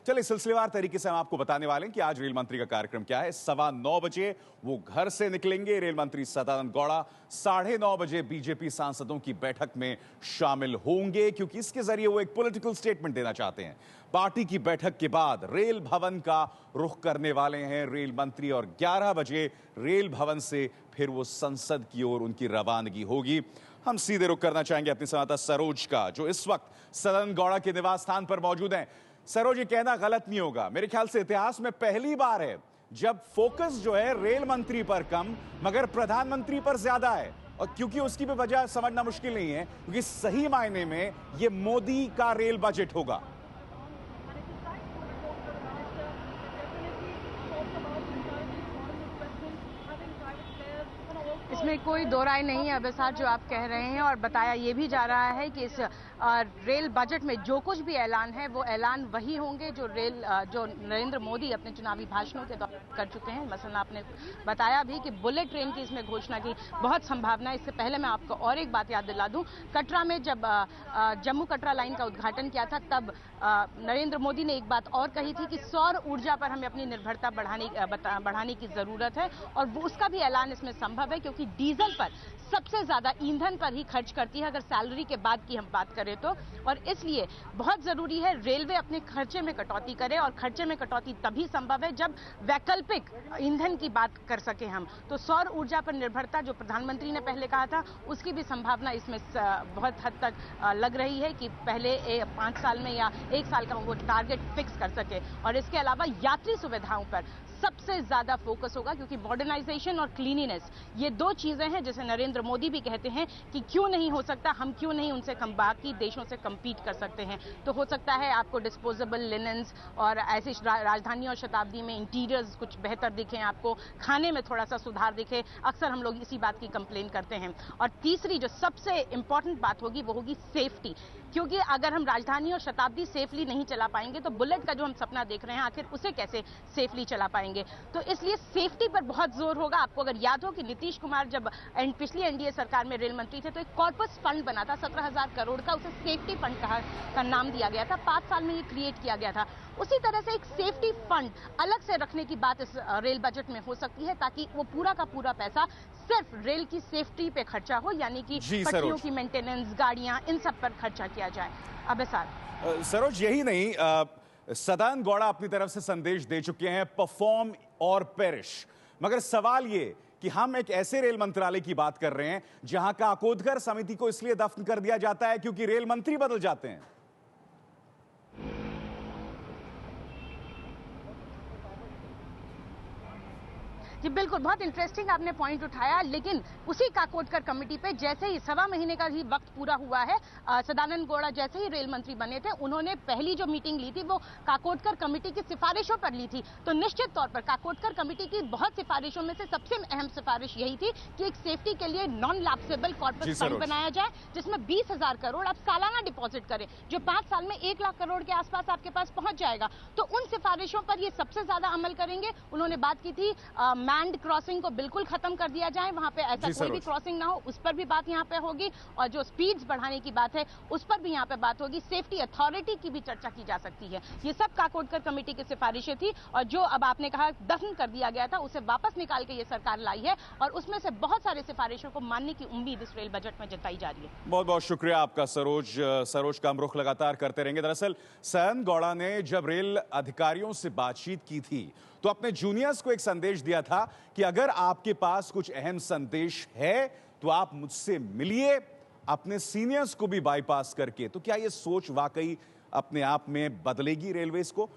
चलिए सिलसिलेवार तरीके से हम आपको बताने वाले हैं कि आज रेल मंत्री का कार्यक्रम क्या है। 9:15 बजे वो घर से निकलेंगे। रेल मंत्री सदानंद गौड़ा 9:30 बजे बीजेपी सांसदों की बैठक में शामिल होंगे, क्योंकि इसके जरिए वो एक पॉलिटिकल स्टेटमेंट देना चाहते हैं। पार्टी की बैठक के बाद रेल भवन का रुख करने वाले हैं रेल मंत्री और 11 बजे रेल भवन से फिर वो संसद की ओर उनकी रवानगी होगी। हम सीधे रुख करना चाहेंगे अपनी संवाददाता सरोज का, जो इस वक्त सदानंद गौड़ा के निवास स्थान पर मौजूद हैं। सरोज, ये कहना गलत नहीं होगा, मेरे ख्याल से इतिहास में पहली बार है जब फोकस जो है रेल मंत्री पर कम मगर प्रधानमंत्री पर ज्यादा है। और क्योंकि उसकी भी वजह समझना मुश्किल नहीं है, क्योंकि सही मायने में ये मोदी का रेल बजट होगा। इसमें कोई दो राय नहीं है अबसार, जो आप कह रहे हैं। और बताया ये भी जा रहा है कि इस रेल बजट में जो कुछ भी ऐलान है वो ऐलान वही होंगे जो नरेंद्र मोदी अपने चुनावी भाषणों के दौरान कर चुके हैं। मसलन आपने बताया भी कि बुलेट ट्रेन की इसमें घोषणा की बहुत संभावना है। इससे पहले मैं आपको और एक बात याद दिला दूं, कटरा में जब जम्मू कटरा लाइन का उद्घाटन किया था तब नरेंद्र मोदी ने एक बात और कही थी कि सौर ऊर्जा पर हमें अपनी निर्भरता बढ़ाने की जरूरत है, और वो उसका भी ऐलान इसमें संभव है, क्योंकि डीजल पर सबसे ज्यादा ईंधन पर ही खर्च करती है अगर सैलरी के बाद की हम बात करें तो। और इसलिए बहुत जरूरी है रेलवे अपने खर्चे में कटौती करे, और खर्चे में कटौती तभी संभव है जब वैकल्पिक ईंधन की बात कर सके हम। तो सौर ऊर्जा पर निर्भरता जो प्रधानमंत्री ने पहले कहा था उसकी भी संभावना इसमें बहुत हद तक लग रही है कि पहले 5 साल में या 1 साल का वो टारगेट फिक्स कर सके। और इसके अलावा यात्री सुविधाओं पर सबसे ज्यादा फोकस होगा, क्योंकि मॉडर्नाइजेशन और क्लीनिनेस ये दो चीजें हैं जिसे नरेंद्र मोदी भी कहते हैं कि क्यों नहीं हो सकता, हम क्यों नहीं उनसे बाकी देशों से कंपीट कर सकते हैं। तो हो सकता है आपको डिस्पोजेबल लिनेंस और ऐसी राजधानी और शताब्दी में इंटीरियर्स कुछ बेहतर दिखें, आपको खाने में थोड़ा सा सुधार दिखे। अक्सर हम लोग इसी बात की कंप्लेन करते हैं। और तीसरी जो सबसे इंपॉर्टेंट बात होगी वो होगी सेफ्टी, क्योंकि अगर हम राजधानी और शताब्दी सेफली नहीं चला पाएंगे तो बुलेट का जो हम सपना देख रहे हैं आखिर उसे कैसे सेफली चला पाएंगे। तो इसलिए सेफ्टी पर बहुत जोर होगा। आपको अगर याद हो कि नीतीश कुमार जब पिछली एनडीए सरकार में रेल मंत्री थे तो एक कॉर्पस फंड बना था 17,000 करोड़ का, उसे सेफ्टी फंड का नाम दिया गया था। 5 साल में ये क्रिएट किया गया था। उसी तरह से एक सेफ्टी फंड अलग से रखने की बात इस रेल बजट में हो सकती है, ताकि वो पूरा का पूरा पैसा सिर्फ रेल की सेफ्टी पे खर्चा हो, यानी कि पटरियों की मेंटेनेंस, गाड़ियां, इन सब पर खर्चा किया जाए। अबसार सरोज, यही नहीं, सदानंद गौड़ा अपनी तरफ से संदेश दे चुके हैं, परफॉर्म और पेरिश। मगर सवाल ये कि हम एक ऐसे रेल मंत्रालय की बात कर रहे हैं जहां का काकोदकर समिति को इसलिए दफन कर दिया जाता है क्योंकि रेल मंत्री बदल जाते हैं। जी बिल्कुल, बहुत इंटरेस्टिंग आपने पॉइंट उठाया। लेकिन उसी काकोदकर कमेटी पे जैसे ही 1.25 महीने का ही वक्त पूरा हुआ है, सदानंद गौड़ा जैसे ही रेल मंत्री बने थे उन्होंने पहली जो मीटिंग ली थी वो काकोदकर कमेटी की सिफारिशों पर ली थी। तो निश्चित तौर पर काकोदकर कमेटी की बहुत सिफारिशों में से सबसे अहम सिफारिश यही थी कि एक सेफ्टी के लिए नॉन लैप्सेबल कॉर्पस फंड बनाया जाए, जिसमें 20,000 करोड़ आप सालाना डिपॉजिट करें, जो 5 साल में 1 लाख करोड़ के आसपास आपके पास पहुंच जाएगा। तो उन सिफारिशों पर ये सबसे ज्यादा अमल करेंगे। उन्होंने बात की थी मैंड क्रॉसिंग को बिल्कुल खत्म कर दिया जाए, वहां पे ऐसा कोई भी क्रॉसिंग ना हो, उस पर भी बात यहां पे होगी। और जो स्पीड्स बढ़ाने की बात है उस पर भी यहां पे बात होगी। सेफ्टी अथॉरिटी की भी चर्चा की जा सकती है। ये सब काकोदकर कमेटी की सिफारिशें थी, और जो अब आपने कहा दफन कर दिया गया था उसे वापस निकाल के ये सरकार लाई है, और उसमें से बहुत सारे सिफारिशों को मानने की उम्मीद इस रेल बजट में जताई जा रही है। बहुत बहुत शुक्रिया आपका सरोज का हम रुख लगातार करते रहेंगे। दरअसल सदानंद गौड़ा ने जब रेल अधिकारियों से बातचीत की थी तो अपने जूनियर्स को एक संदेश दिया था कि अगर आपके पास कुछ अहम संदेश है तो आप मुझसे मिलिए, अपने सीनियर्स को भी बाईपास करके। तो क्या यह सोच वाकई अपने आप में बदलेगी रेलवेज को?